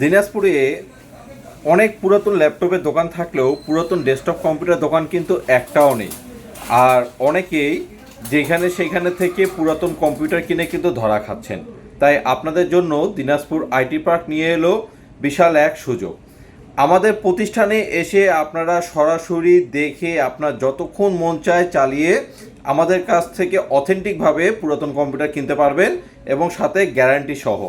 দিনাজপুরে অনেক পুরাতন ল্যাপটপের দোকান থাকলেও পুরাতন ডেস্কটপ কম্পিউটার দোকান কিন্তু একটাও নেই। আর অনেকেই যেখানে সেইখানে থেকে পুরাতন কম্পিউটার কিনে কিন্তু ধরা খাচ্ছেন। তাই আপনাদের জন্য দিনাজপুর আইটি পার্ক নিয়ে এলো বিশাল এক সুযোগ। আমাদের প্রতিষ্ঠানে এসে আপনারা সরাসরি দেখে আপনার যতক্ষণ মন চায় চালিয়ে আমাদের কাছ থেকে অথেন্টিকভাবে পুরাতন কম্পিউটার কিনতে পারবেন এবং সাথে গ্যারান্টি সহ।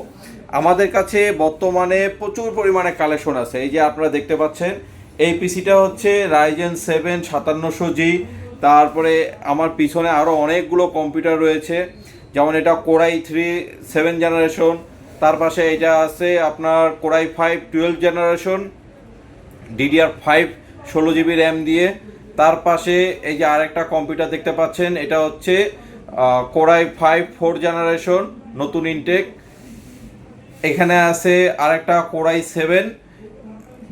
আমাদের কাছে বর্তমানে প্রচুর পরিমাণে কালেকশন আছে। এই যে আপনারা দেখতে পাচ্ছেন, এই পিসিটা হচ্ছে রাইজেন 7 5700G। তারপরে আমার পিছনে আরও অনেকগুলো কম্পিউটার রয়েছে, যেমন এটা কোরাই 3 7 জেনারেশন। তার পাশে এটা আছে আপনার core i 5 12 generation, DDR5 16GB RAM দিয়ে। তার পাশে এই যে আরেকটা কম্পিউটার দেখতে পাচ্ছেন, এটা হচ্ছে কোরাই 5 4 জেনারেশন নতুন ইনটেক। এখানে আছে আরেকটা কোরাই 7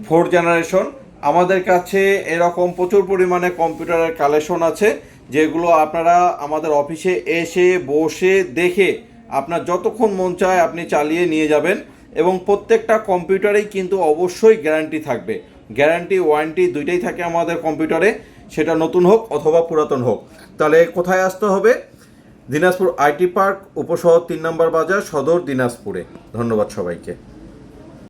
4 জেনারেশন। আমাদের কাছে এরকম প্রচুর পরিমাণে কম্পিউটারের কালেকশন আছে, যেগুলো আপনারা আমাদের অফিসে এসে বসে দেখে আপনার যতক্ষণ মন চায় আপনি চালিয়ে নিয়ে যাবেন। এবং প্রত্যেকটা কম্পিউটারেই কিন্তু অবশ্যই গ্যারান্টি থাকবে। গ্যারান্টি ওয়ারেন্টি দুইটাই থাকে আমাদের কম্পিউটারে, সেটা নতুন হোক অথবা পুরাতন হোক। তাহলে কোথায় আসতে হবে? দিনাজপুর আইটি পার্ক, উপশহর 3 নম্বর বাজার, সদর দিনাজপুরে। ধন্যবাদ সবাইকে।